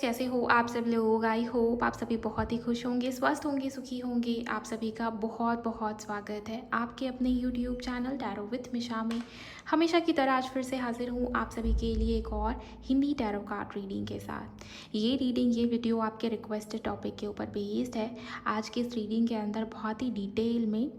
कैसे हो आप सब लोग। आई होप आप सभी बहुत ही खुश होंगे, स्वस्थ होंगे, सुखी होंगे। आप सभी का बहुत बहुत स्वागत है आपके अपने यूट्यूब चैनल टैरो विथ मिशा में। हमेशा की तरह आज फिर से हाजिर हूँ आप सभी के लिए एक और हिंदी टैरो कार्ड रीडिंग के साथ। ये वीडियो आपके रिक्वेस्टेड टॉपिक के ऊपर बेस्ड है। आज की इस रीडिंग के अंदर बहुत ही डिटेल में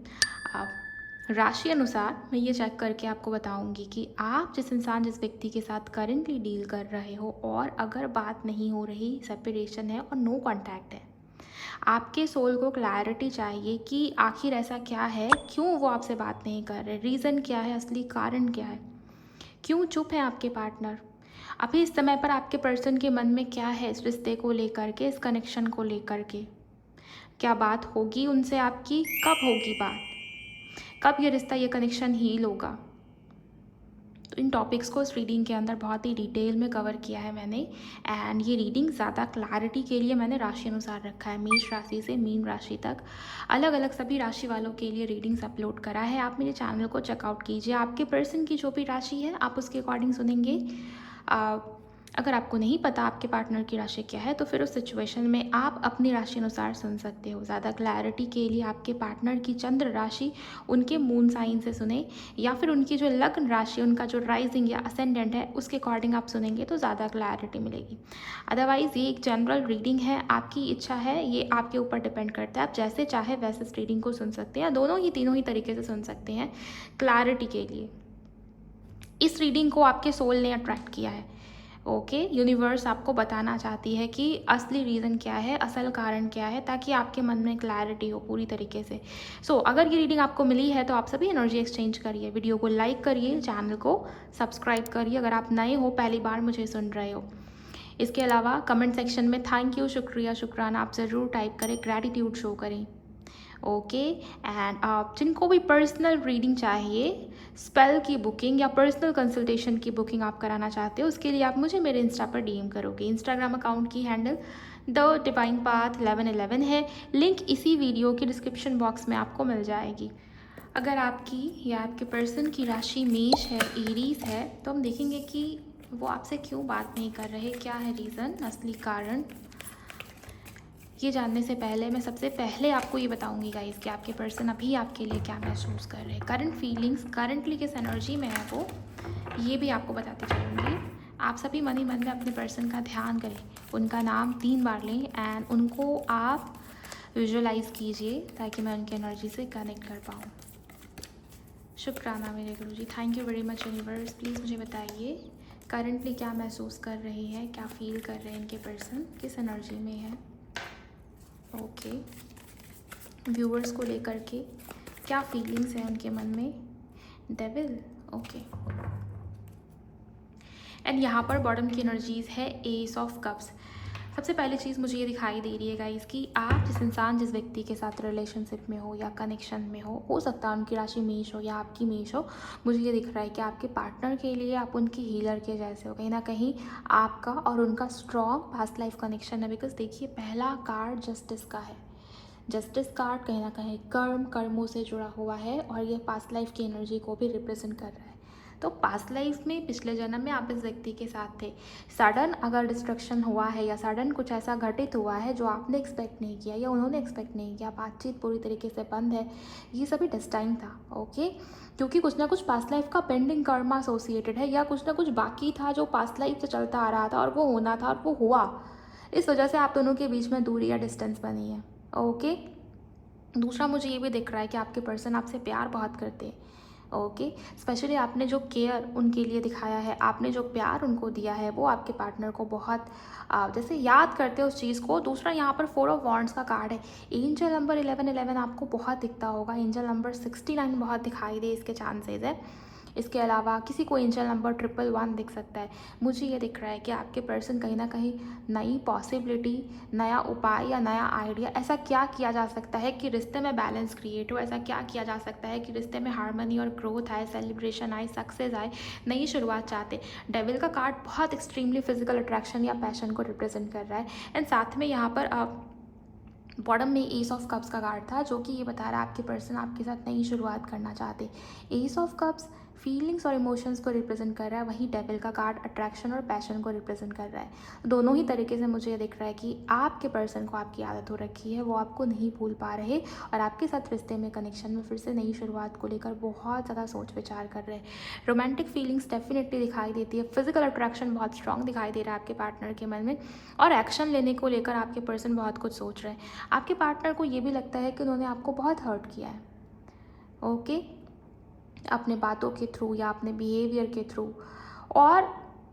राशि अनुसार मैं ये चेक करके आपको बताऊंगी कि आप जिस व्यक्ति के साथ करंटली डील कर रहे हो, और अगर बात नहीं हो रही, सेपरेशन है और नो कांटेक्ट है, आपके सोल को क्लैरिटी चाहिए कि आखिर ऐसा क्या है, क्यों वो आपसे बात नहीं कर रहे, रीज़न क्या है, असली कारण क्या है, क्यों चुप है आपके पार्टनर। अभी इस समय पर आपके पर्सन के मन में क्या है इस रिश्ते को लेकर के, इस कनेक्शन को लेकर के। क्या बात होगी उनसे आपकी, कब होगी बात, कब ये रिश्ता, ये कनेक्शन हील होगा। तो इन टॉपिक्स को इस रीडिंग के अंदर बहुत ही डिटेल में कवर किया है मैंने। एंड ये रीडिंग ज़्यादा क्लैरिटी के लिए मैंने राशि अनुसार रखा है, मेष राशि से मीन राशि तक अलग अलग सभी राशि वालों के लिए रीडिंग्स अपलोड करा है। आप मेरे चैनल को चेकआउट कीजिए। आपके पर्सन की जो भी राशि है आप उसके अकॉर्डिंग सुनेंगे। अगर आपको नहीं पता आपके पार्टनर की राशि क्या है, तो फिर उस सिचुएशन में आप अपनी राशि अनुसार सुन सकते हो। ज़्यादा क्लैरिटी के लिए आपके पार्टनर की चंद्र राशि उनके मून साइन से सुने, या फिर उनकी जो लग्न राशि, उनका जो राइजिंग या असेंडेंट है, उसके अकॉर्डिंग आप सुनेंगे तो ज़्यादा क्लैरिटी मिलेगी। अदरवाइज़ ये एक जनरल रीडिंग है, आपकी इच्छा है, ये आपके ऊपर डिपेंड करता है। आप जैसे चाहे वैसे इस रीडिंग को सुन सकते हैं, दोनों ही तीनों ही तरीके से सुन सकते हैं क्लैरिटी के लिए। इस रीडिंग को आपके सोल ने अट्रैक्ट किया है। ओके, यूनिवर्स आपको बताना चाहती है कि असली रीज़न क्या है, असल कारण क्या है, ताकि आपके मन में क्लैरिटी हो पूरी तरीके से। अगर ये रीडिंग आपको मिली है तो आप सभी एनर्जी एक्सचेंज करिए, वीडियो को लाइक करिए, चैनल को सब्सक्राइब करिए अगर आप नए हो, पहली बार मुझे सुन रहे हो। इसके अलावा कमेंट सेक्शन में थैंक यू, शुक्रिया, शुक्राना आप ज़रूर टाइप करें, ग्रैटिट्यूड शो करें। ओके। एंड आप जिनको भी पर्सनल रीडिंग चाहिए, स्पेल की बुकिंग या पर्सनल कंसल्टेशन की बुकिंग आप कराना चाहते हो, उसके लिए आप मुझे मेरे इंस्टा पर डीएम करोगे। इंस्टाग्राम अकाउंट की हैंडल द डिवाइन पाथ 1111 है। लिंक इसी वीडियो के डिस्क्रिप्शन बॉक्स में आपको मिल जाएगी। अगर आपकी या आपके पर्सन की राशि मेष है, एरीज है, तो हम देखेंगे कि वो आपसे क्यों बात नहीं कर रहे, क्या है रीज़न, असली कारण। ये जानने से पहले मैं सबसे पहले आपको ये बताऊंगी गाइस कि आपके पर्सन अभी आपके लिए क्या महसूस कर रहे हैं, करंट फीलिंग्स, करंटली किस एनर्जी में है वो, ये भी आपको बताती चलूँगी। आप सभी मन ही मन में अपने पर्सन का ध्यान करें, उनका नाम 3 बार लें एंड उनको आप विजुअलाइज कीजिए ताकि मैं उनकी एनर्जी से कनेक्ट कर पाऊँ। शुक्राना मेरे गुरुजी, thank you very much universe. Please मुझे बताइए करंटली क्या महसूस कर रहे हैं, क्या फील कर रहे हैं इनके पर्सन, किस एनर्जी में है। ओके, व्यूअर्स को लेकर के क्या फीलिंग्स हैं उनके मन में। Devil, okay. एंड यहाँ पर बॉटम की एनर्जीज है एस ऑफ कप्स। सबसे पहली चीज़ मुझे ये दिखाई दे रही है गाइस कि आप जिस व्यक्ति के साथ रिलेशनशिप में हो या कनेक्शन में हो सकता है उनकी राशि मेष हो या आपकी मेष हो, मुझे ये दिख रहा है कि आपके पार्टनर के लिए आप उनकी हीलर के जैसे हो। कहीं ना कहीं आपका और उनका स्ट्रॉन्ग पास्ट लाइफ कनेक्शन है। बिकॉज देखिए, पहला कार्ड जस्टिस का है। जस्टिस कार्ड कहीं ना कहीं कर्मों से जुड़ा हुआ है, और ये पास्ट लाइफ की एनर्जी को भी रिप्रेजेंट कर रहा है। तो पास्ट लाइफ में, पिछले जन्म में आप इस व्यक्ति के साथ थे। सडन अगर डिस्ट्रक्शन हुआ है या सडन कुछ ऐसा घटित हुआ है जो आपने एक्सपेक्ट नहीं किया या उन्होंने एक्सपेक्ट नहीं किया, बातचीत पूरी तरीके से बंद है, ये सभी डेस्टाइन था। ओके, क्योंकि कुछ ना कुछ पास्ट लाइफ का पेंडिंग कर्मा एसोसिएटेड है, या कुछ ना कुछ बाकी था जो पास्ट लाइफ से चलता आ रहा था और वो होना था और वो हुआ। इस वजह से आप दोनों के बीच में दूरी या डिस्टेंस बनी है। ओके, दूसरा मुझे ये भी दिख रहा है कि आपके पर्सन आपसे प्यार बहुत करते हैं। ओके, स्पेशली आपने जो केयर उनके लिए दिखाया है, आपने जो प्यार उनको दिया है, वो आपके पार्टनर को बहुत जैसे याद करते हैं उस चीज़ को। दूसरा यहाँ पर 4 ऑफ वॉन्ड्स का कार्ड है। एंजल नंबर 1111 आपको बहुत दिखता होगा, एंजल नंबर 69 बहुत दिखाई दे इसके चांसेस है। इसके अलावा किसी को एंजल नंबर 111 दिख सकता है। मुझे ये दिख रहा है कि आपके पर्सन कहीं ना कहीं नई पॉसिबिलिटी, नया उपाय या नया आइडिया, ऐसा क्या किया जा सकता है कि रिश्ते में बैलेंस क्रिएट हो, ऐसा क्या किया जा सकता है कि रिश्ते में हार्मनी और ग्रोथ आए, सेलिब्रेशन आए, सक्सेस आए, नई शुरुआत चाहते। डेविल का कार्ड बहुत एक्सट्रीमली फिजिकल अट्रैक्शन या पैशन को रिप्रेजेंट कर रहा है। एंड साथ में यहाँ पर बॉटम में एस ऑफ कप्स का कार्ड था, जो कि ये बता रहा है आपके पर्सन आपके साथ नई शुरुआत करना चाहते। एस ऑफ कप्स फीलिंग्स और इमोशंस को रिप्रेजेंट कर रहा है, वहीं डेविल का कार्ड अट्रैक्शन और पैशन को रिप्रेजेंट कर रहा है। दोनों ही तरीके से मुझे ये दिख रहा है कि आपके पर्सन को आपकी आदत हो रखी है, वो आपको नहीं भूल पा रहे और आपके साथ रिश्ते में, कनेक्शन में फिर से नई शुरुआत को लेकर बहुत ज़्यादा सोच विचार कर रहे हैं। रोमांटिक फीलिंग्स डेफिनेटली दिखाई देती है, फिजिकल अट्रैक्शन बहुत स्ट्रॉन्ग दिखाई दे रहा है आपके पार्टनर के मन में, और एक्शन लेने को लेकर आपके पर्सन बहुत कुछ सोच रहे हैं। आपके पार्टनर को ये भी लगता है कि उन्होंने आपको बहुत हर्ट किया है, ओके, अपने बातों के थ्रू या अपने बिहेवियर के थ्रू, और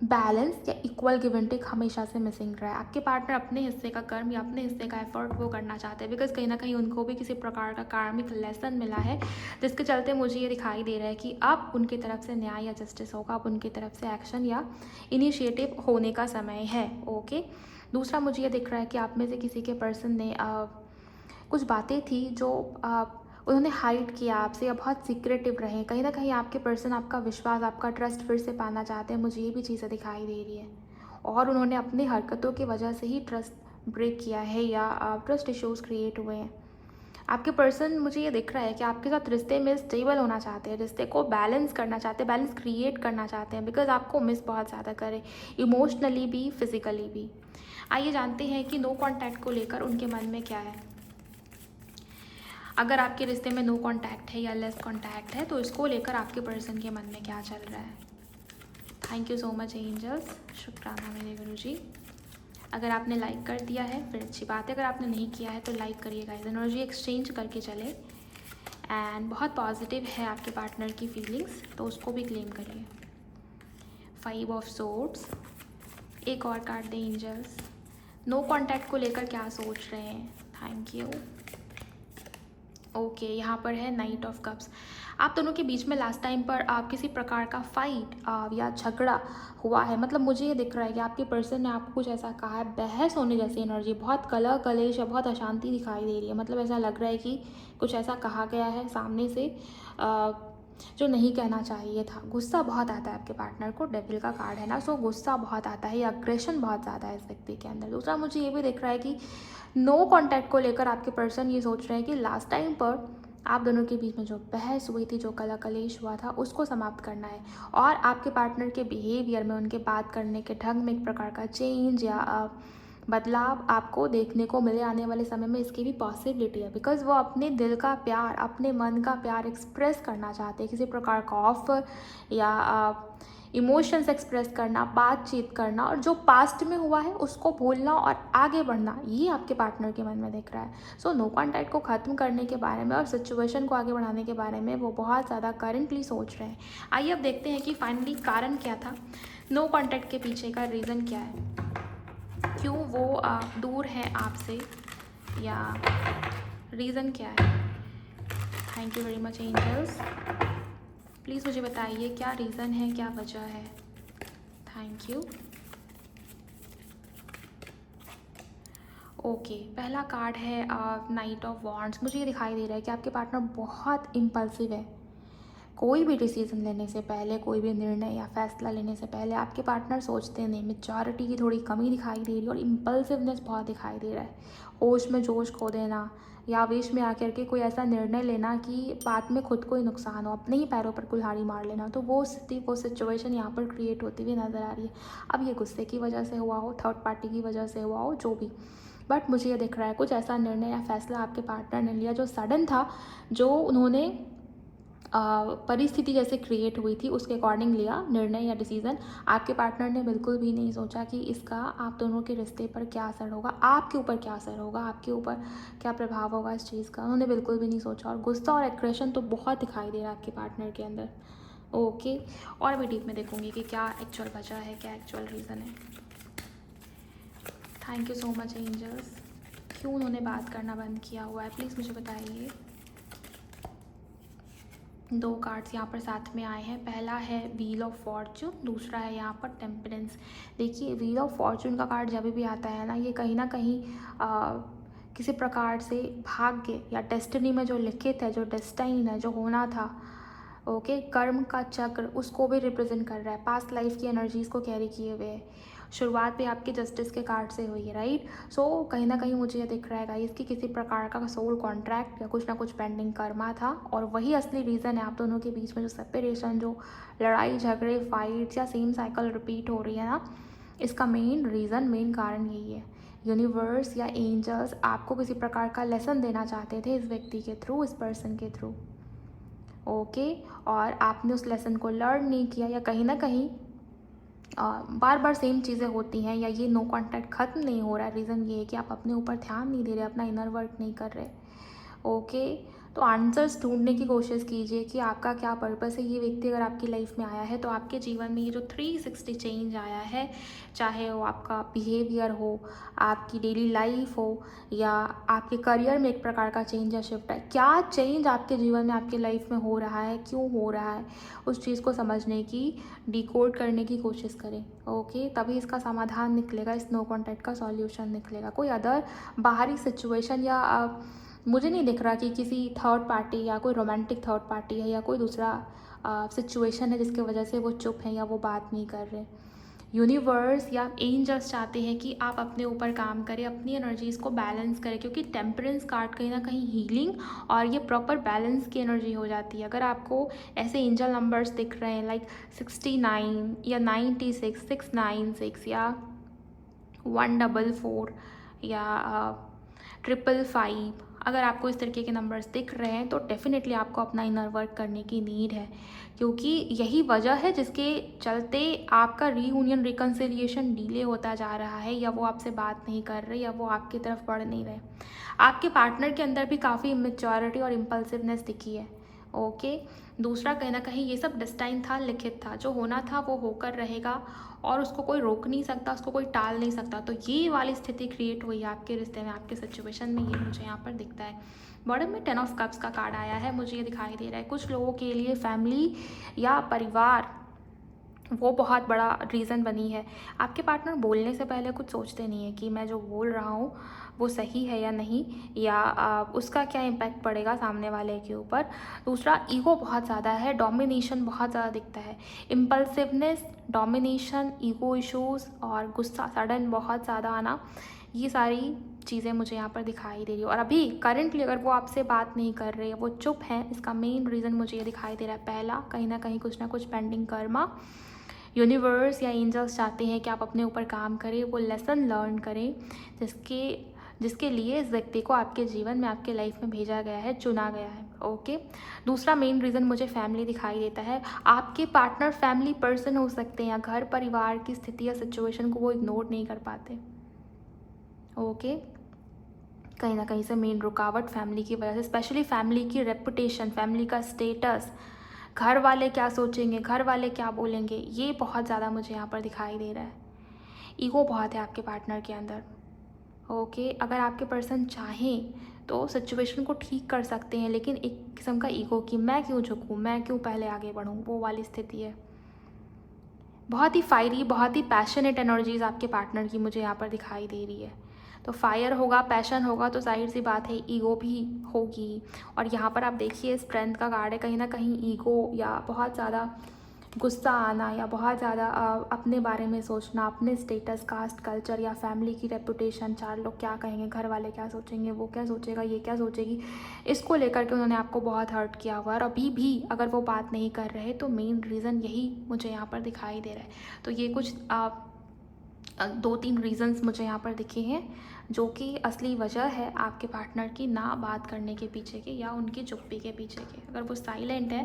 बैलेंस या इक्वल गिव एंड टेक हमेशा से मिसिंग रहा है। आपके पार्टनर अपने हिस्से का कर्म या अपने हिस्से का एफर्ट वो करना चाहते हैं, बिकॉज कहीं ना कहीं उनको भी किसी प्रकार का कार्मिक लेसन मिला है, जिसके चलते मुझे ये दिखाई दे रहा है कि अब उनकी तरफ से न्याय या जस्टिस होगा, अब उनकी तरफ से एक्शन या इनिशिएटिव होने का समय है, ओके। दूसरा मुझे ये दिख रहा है कि आप में से किसी के पर्सन ने कुछ बातें थी जो उन्होंने हाइड किया आपसे या बहुत सीक्रेटिव रहे। कहीं ना कहीं आपके पर्सन आपका विश्वास, आपका ट्रस्ट फिर से पाना चाहते हैं, मुझे ये भी चीज़ें दिखाई दे रही है, और उन्होंने अपनी हरकतों की वजह से ही ट्रस्ट ब्रेक किया है या ट्रस्ट इश्यूज़ क्रिएट हुए हैं। आपके पर्सन, मुझे ये दिख रहा है कि आपके साथ रिश्ते में स्टेबल होना चाहते हैं, रिश्ते को बैलेंस करना चाहते हैं, बैलेंस क्रिएट करना चाहते हैं, बिकॉज आपको मिस बहुत ज़्यादा करे, इमोशनली भी फिजिकली भी। आइए जानते हैं कि नो कॉन्टैक्ट को लेकर उनके मन में क्या है। अगर आपके रिश्ते में नो कांटेक्ट है या लेस कांटेक्ट है, तो इसको लेकर आपके पर्सन के मन में क्या चल रहा है। Thank you so much angels, शुक्राना मेरे गुरुजी। अगर आपने लाइक कर दिया है फिर अच्छी बात है, अगर आपने नहीं किया है तो लाइक करिएगा, एनर्जी एक्सचेंज करके चले। एंड बहुत पॉजिटिव है आपके पार्टनर की फीलिंग्स, तो उसको भी क्लेम करिए। 5 ऑफ सोर्ड्स, एक और कार्ड दें एंजल्स। नो कांटेक्ट को लेकर क्या सोच रहे हैं। Thank you. ओके, यहाँ पर है नाइट ऑफ कप्स। आप दोनों के बीच में लास्ट टाइम पर आप किसी प्रकार का फाइट या झगड़ा हुआ है, मतलब मुझे ये दिख रहा है कि आपके पर्सन ने आपको कुछ ऐसा कहा है, बहस होने जैसी एनर्जी, बहुत कलह कलेश या बहुत अशांति दिखाई दे रही है। मतलब ऐसा लग रहा है कि कुछ ऐसा कहा गया है सामने से जो नहीं कहना चाहिए था। गुस्सा बहुत आता है आपके पार्टनर को, डेविल का कार्ड है ना, सो गुस्सा बहुत आता है या अग्रेशन बहुत ज़्यादा है इस व्यक्ति के अंदर। दूसरा मुझे ये भी दिख रहा है कि नो कांटेक्ट को लेकर आपके पर्सन ये सोच रहे हैं कि लास्ट टाइम पर आप दोनों के बीच में जो बहस हुई थी, जो कलह कलेश हुआ था, उसको समाप्त करना है, और आपके पार्टनर के बिहेवियर में, उनके बात करने के ढंग में एक प्रकार का चेंज या बदलाव आपको देखने को मिले आने वाले समय में। इसकी भी पॉसिबिलिटी है, बिकॉज वो अपने दिल का प्यार, अपने मन का प्यार एक्सप्रेस करना चाहते हैं, किसी प्रकार का ऑफर या इमोशंस एक्सप्रेस करना, बातचीत करना, और जो पास्ट में हुआ है उसको भूलना और आगे बढ़ना, ये आपके पार्टनर के मन में दिख रहा है। सो नो कॉन्टैक्ट को ख़त्म करने के बारे में और सिचुएशन को आगे बढ़ाने के बारे में वो बहुत ज़्यादा करंटली सोच रहे हैं। आइए अब देखते हैं कि फाइनली कारण क्या था, नो कॉन्टैक्ट के पीछे का रीज़न क्या है, क्यों वो दूर हैं आपसे, या रीज़न क्या है। Thank you very much angels, please मुझे बताइए क्या रीज़न है, क्या वजह है। Thank you. ओके, पहला कार्ड है नाइट ऑफ वॉन्ड्स। मुझे ये दिखाई दे रहा है कि आपके पार्टनर बहुत इम्पल्सिव है। कोई भी डिसीजन लेने से पहले, कोई भी निर्णय या फैसला लेने से पहले आपके पार्टनर सोचते नहीं। मैच्योरिटी की थोड़ी कमी दिखाई दे रही है और इम्पल्सिवनेस बहुत दिखाई दे रहा है। होश में जोश खो देना या आवेश में आकर के कोई ऐसा निर्णय लेना कि बाद में खुद को ही नुकसान हो, अपने ही पैरों पर कुल्हाड़ी मार लेना, तो वो स्थिति, वो सिचुएशन यहाँ पर क्रिएट होती हुई नज़र आ रही है। अब ये गुस्से की वजह से हुआ हो, थर्ड पार्टी की वजह से हुआ हो, जो भी, बट मुझे ये दिख रहा है कुछ ऐसा निर्णय या फैसला आपके पार्टनर ने लिया जो सडन था, जो उन्होंने परिस्थिति जैसे क्रिएट हुई थी उसके अकॉर्डिंग लिया निर्णय या डिसीज़न। आपके पार्टनर ने बिल्कुल भी नहीं सोचा कि इसका आप दोनों के रिश्ते पर क्या असर होगा, आपके ऊपर क्या असर होगा, आपके ऊपर क्या प्रभाव होगा इस चीज़ का, उन्होंने बिल्कुल भी नहीं सोचा। और गुस्सा और एग्रेशन तो बहुत दिखाई दे रहा है आपके पार्टनर के अंदर। ओके, और भी डीप में देखूंगी कि क्या एक्चुअल वजह है, क्या एक्चुअल रीज़न है। Thank you so much angels, क्यों उन्होंने बात करना बंद किया हुआ है, प्लीज़ मुझे बताइए। 2 कार्ड्स यहाँ पर साथ में आए हैं। पहला है व्हील ऑफ फॉर्चून, दूसरा है यहाँ पर टेम्परेंस। देखिए, व्हील ऑफ फॉर्चून का कार्ड जब भी आता है ना, ये कहीं ना कहीं किसी प्रकार से भाग्य या डेस्टिनी में जो लिखित है, जो डेस्टाइन है, जो होना था, ओके, कर्म का चक्र, उसको भी रिप्रेजेंट कर रहा है। पास्ट लाइफ की एनर्जीज़ को कैरी किए हुए है। शुरुआत भी आपके जस्टिस के कार्ड से हुई है, राइट। सो कहीं ना कहीं मुझे ये दिख रहा है गाइस कि किसी प्रकार का सोल कॉन्ट्रैक्ट या कुछ ना कुछ पेंडिंग कर्मा था, और वही असली रीज़न है आप दोनों के बीच में जो सेपरेशन, जो लड़ाई झगड़े, फाइट्स या सेम साइकिल रिपीट हो रही है ना, इसका मेन रीज़न, मेन कारण यही है। यूनिवर्स या एंजल्स आपको किसी प्रकार का लेसन देना चाहते थे इस व्यक्ति के थ्रू, इस पर्सन के थ्रू, ओके। और आपने उस लेसन को लर्न नहीं किया, या कहीं ना कहीं बार बार सेम चीज़ें होती हैं, या ये नो कॉन्टैक्ट ख़त्म नहीं हो रहा है। रीज़न ये है कि आप अपने ऊपर ध्यान नहीं दे रहे, अपना इनर वर्क नहीं कर रहे, ओके। तो आंसर्स ढूंढने की कोशिश कीजिए कि आपका क्या पर्पस है। ये व्यक्ति अगर आपकी लाइफ में आया है तो आपके जीवन में ये जो 360 चेंज आया है, चाहे वो आपका बिहेवियर हो, आपकी डेली लाइफ हो, या आपके करियर में एक प्रकार का चेंज या शिफ्ट है, क्या चेंज आपके जीवन में, आपकी लाइफ में हो रहा है, क्यों हो रहा है, उस चीज़ को समझने की, डिकोड करने की कोशिश करें, ओके। तभी इसका समाधान निकलेगा, इस नो कॉन्टैक्ट का सॉल्यूशन निकलेगा। कोई अदर बाहरी सिचुएशन या मुझे नहीं दिख रहा कि किसी थर्ड पार्टी या कोई रोमांटिक थर्ड पार्टी है या कोई दूसरा सिचुएशन है जिसकी वजह से वो चुप हैं या वो बात नहीं कर रहे। यूनिवर्स या एंजल्स चाहते हैं कि आप अपने ऊपर काम करें, अपनी एनर्जीज़ को बैलेंस करें, क्योंकि टेम्परेंस कार्ड कहीं ना कहीं हीलिंग और ये प्रॉपर बैलेंस की एनर्जी हो जाती है। अगर आपको ऐसे एंजल नंबर्स दिख रहे हैं लाइक 69 या 96, 696 या 144 या 555, अगर आपको इस तरीके के नंबर्स दिख रहे हैं तो डेफिनेटली आपको अपना इनर वर्क करने की नीड है, क्योंकि यही वजह है जिसके चलते आपका रीयूनियन, रिकन्सिलिएशन डिले होता जा रहा है, या वो आपसे बात नहीं कर रहे, या वो आपकी तरफ बढ़ नहीं रहे। आपके पार्टनर के अंदर भी काफ़ी इमेच्योरिटी और इम्पल्सिवनेस दिखी है, ओके। दूसरा, कहीं ना कहीं ये सब डिस्टाइन था, लिखित था, जो होना था वो होकर रहेगा और उसको कोई रोक नहीं सकता, उसको कोई टाल नहीं सकता। तो ये वाली स्थिति क्रिएट हुई है आपके रिश्ते में, आपके सिचुएशन में, ये मुझे यहाँ पर दिखता है। बॉटम में 10 ऑफ कप्स का कार्ड आया है, मुझे ये दिखाई दे रहा है कुछ लोगों के लिए फैमिली या परिवार वो बहुत बड़ा रीज़न बनी है। आपके पार्टनर बोलने से पहले कुछ सोचते नहीं है कि मैं जो बोल रहा हूँ वो सही है या नहीं, या उसका क्या इम्पैक्ट पड़ेगा सामने वाले के ऊपर। दूसरा, ईगो बहुत ज़्यादा है, डोमिनेशन बहुत ज़्यादा दिखता है, इम्पल्सिवनेस, डोमिनेशन, ईगो इश्यूज़ और गुस्सा सडन बहुत ज़्यादा आना, ये सारी चीज़ें मुझे यहाँ पर दिखाई दे रही है। और अभी करंटली अगर वो आपसे बात नहीं कर रहे, वो चुप हैं, इसका मेन रीज़न मुझे ये दिखाई दे रहा है। पहला, कहीं ना कुछ पेंडिंग कर्मा। यूनिवर्स या एंजल्स चाहते हैं कि आप अपने ऊपर काम करें, वो लेसन लर्न करें जिसके लिए इस व्यक्ति को आपके जीवन में, आपके लाइफ में भेजा गया है, चुना गया है, ओके। दूसरा मेन रीज़न मुझे फैमिली दिखाई देता है। आपके पार्टनर फैमिली पर्सन हो सकते हैं, या घर परिवार की स्थिति या सिचुएशन को वो इग्नोर नहीं कर पाते, ओके। कहीं ना कहीं से मेन रुकावट फैमिली की वजह से, स्पेशली फैमिली की रेपुटेशन, फैमिली का स्टेटस, घर वाले क्या सोचेंगे, घर वाले क्या बोलेंगे, ये बहुत ज़्यादा मुझे यहाँ पर दिखाई दे रहा है। ईगो बहुत है आपके पार्टनर के अंदर, ओके। अगर आपके पर्सन चाहें तो सिचुएशन को ठीक कर सकते हैं, लेकिन एक किस्म का ईगो कि मैं क्यों झुकूँ, मैं क्यों पहले आगे बढ़ूँ, वो वाली स्थिति है। बहुत ही फायरी, बहुत ही पैशनेट एनर्जीज आपके पार्टनर की मुझे यहाँ पर दिखाई दे रही है। तो फायर होगा, पैशन होगा, तो जाहिर सी बात है ईगो भी होगी। और यहाँ पर आप देखिए स्ट्रेंथ का कार्ड है, कहीं ना कहीं ईगो या बहुत ज़्यादा गुस्सा आना, या बहुत ज़्यादा अपने बारे में सोचना, अपने स्टेटस, कास्ट, कल्चर या फैमिली की रेपुटेशन, चार लोग क्या कहेंगे, घर वाले क्या सोचेंगे, वो क्या सोचेगा, ये क्या सोचेगी, इसको लेकर के उन्होंने आपको बहुत हर्ट किया हुआ है। और अभी भी अगर वो बात नहीं कर रहे तो मेन रीज़न यही मुझे यहाँ पर दिखाई दे रहा है। तो ये कुछ 2-3 रीज़न्स मुझे यहाँ पर दिखे हैं जो कि असली वजह है आपके पार्टनर की ना बात करने के पीछे के, या उनकी चुप्पी के पीछे के। अगर वो साइलेंट है,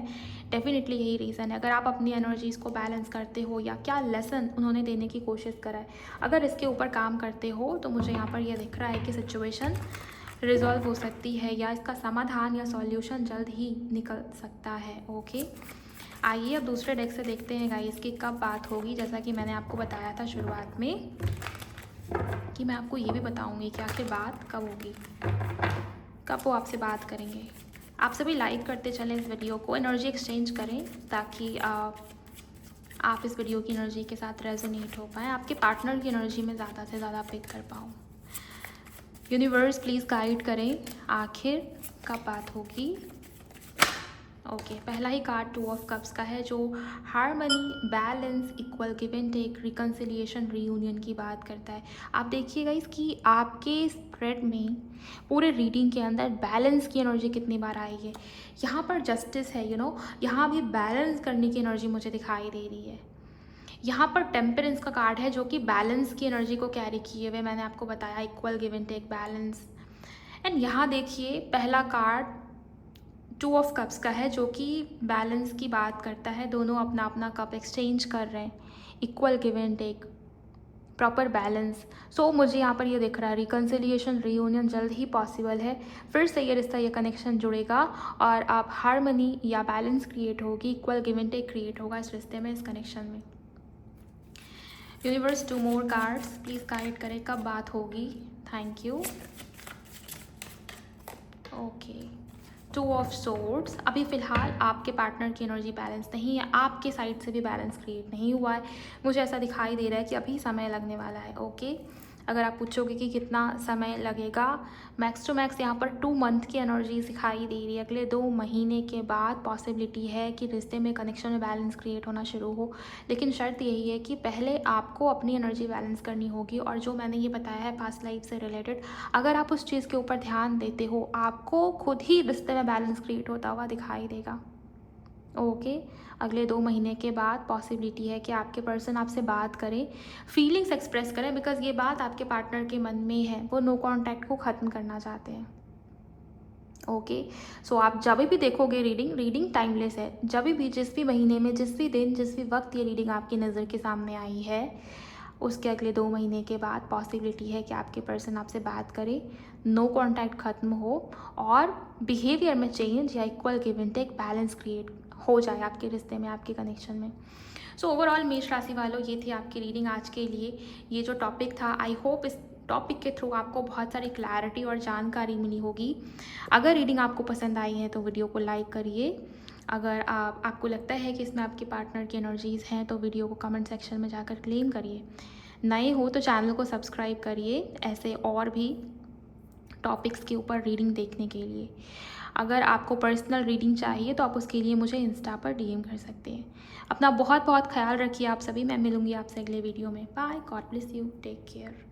डेफिनेटली यही रीज़न है। अगर आप अपनी एनर्जीज़ को बैलेंस करते हो, या क्या लेसन उन्होंने देने की कोशिश करा है, अगर इसके ऊपर काम करते हो, तो मुझे यहाँ पर यह दिख रहा है कि सिचुएशन रिजॉल्व हो सकती है, या इसका समाधान या सॉल्यूशन जल्द ही निकल सकता है, ओके। आइए अब दूसरे डेक से देखते हैं गाइस कि कब बात होगी। जैसा कि मैंने आपको बताया था शुरुआत में कि मैं आपको ये भी बताऊंगी कि आखिर बात कब होगी, कब वो आपसे बात करेंगे। आप सभी लाइक करते चलें इस वीडियो को, एनर्जी एक्सचेंज करें, ताकि आप इस वीडियो की एनर्जी के साथ रेजोनेट हो पाएँ, आपके पार्टनर की एनर्जी में ज़्यादा से ज़्यादा पिक कर पाऊँ। यूनिवर्स प्लीज़ गाइड करें, आखिर कब बात होगी, ओके, पहला ही कार्ड 2 ऑफ कप्स का है जो harmony, balance, equal give and take, reconciliation, reunion की बात करता है। आप देखिएगा इसकी आपके स्प्रेड में पूरे रीडिंग के अंदर बैलेंस की एनर्जी कितनी बार आई है। यहाँ पर जस्टिस है, यहाँ भी बैलेंस करने की एनर्जी मुझे दिखाई दे रही है। यहाँ पर टेम्परेंस का कार्ड है जो कि बैलेंस की एनर्जी को कैरी किए हुए, मैंने आपको बताया equal give and take, balance. And यहाँ देखिए पहला कार्ड 2 ऑफ कप्स का है जो कि बैलेंस की बात करता है। दोनों अपना अपना कप एक्सचेंज कर रहे हैं, equal give and take, proper balance. So मुझे यहाँ पर ये दिख रहा है रिकन्सिलिएशन, रीयूनियन जल्द ही पॉसिबल है। फिर से ये रिश्ता, ये कनेक्शन जुड़ेगा और आप हार्मनी या बैलेंस क्रिएट होगी, equal give and take create होगा इस रिश्ते में, इस कनेक्शन में। Universe 2 more cards please guide करें कब बात होगी। Thank you. Okay, 2 of swords. अभी फ़िलहाल आपके पार्टनर की एनर्जी बैलेंस नहीं है, आपके साइड से भी बैलेंस क्रिएट नहीं हुआ है। मुझे ऐसा दिखाई दे रहा है कि अभी समय लगने वाला है। ओके, अगर आप पूछोगे कि कितना समय लगेगा, मैक्स टू मैक्स यहाँ पर 2 मंथ की एनर्जी दिखाई दे रही है। अगले 2 महीने के बाद पॉसिबिलिटी है कि रिश्ते में, कनेक्शन में बैलेंस क्रिएट होना शुरू हो। लेकिन शर्त यही है कि पहले आपको अपनी एनर्जी बैलेंस करनी होगी, और जो मैंने ये बताया है पास्ट लाइफ से रिलेटेड, अगर आप उस चीज़ के ऊपर ध्यान देते हो, आपको खुद ही रिश्ते में बैलेंस क्रिएट होता हुआ दिखाई देगा। ओके, अगले 2 महीने के बाद पॉसिबिलिटी है कि आपके पर्सन आपसे बात करें, फीलिंग्स एक्सप्रेस करें, बिकॉज ये बात आपके पार्टनर के मन में है, वो नो कॉन्टैक्ट को ख़त्म करना चाहते हैं। ओके, सो आप जब भी देखोगे रीडिंग टाइमलेस है। जब भी, जिस भी महीने में, जिस भी दिन, जिस भी वक्त ये रीडिंग आपकी नज़र के सामने आई है, उसके अगले 2 महीने के बाद पॉसिबिलिटी है कि आपके पर्सन आपसे बात करे, नो कॉन्टैक्ट ख़त्म हो और बिहेवियर में चेंज या equal give and take, balance create हो जाए आपके रिश्ते में, आपके कनेक्शन में। सो ओवरऑल मेष राशि वालों, ये थी आपकी रीडिंग आज के लिए। ये जो टॉपिक था, आई होप इस टॉपिक के थ्रू आपको बहुत सारी क्लैरिटी और जानकारी मिली होगी। अगर रीडिंग आपको पसंद आई है तो वीडियो को लाइक करिए। अगर आपको लगता है कि इसमें आपके पार्टनर की एनर्जीज़ हैं तो वीडियो को कमेंट सेक्शन में जाकर क्लेम करिए। नए हो तो चैनल को सब्सक्राइब करिए ऐसे और भी टॉपिक्स के ऊपर रीडिंग देखने के लिए। अगर आपको पर्सनल रीडिंग चाहिए तो आप उसके लिए मुझे इंस्टा पर डीएम कर सकते हैं। अपना बहुत बहुत ख्याल रखिए आप सभी। मैं मिलूँगी आपसे अगले वीडियो में। Bye, God bless you, take care.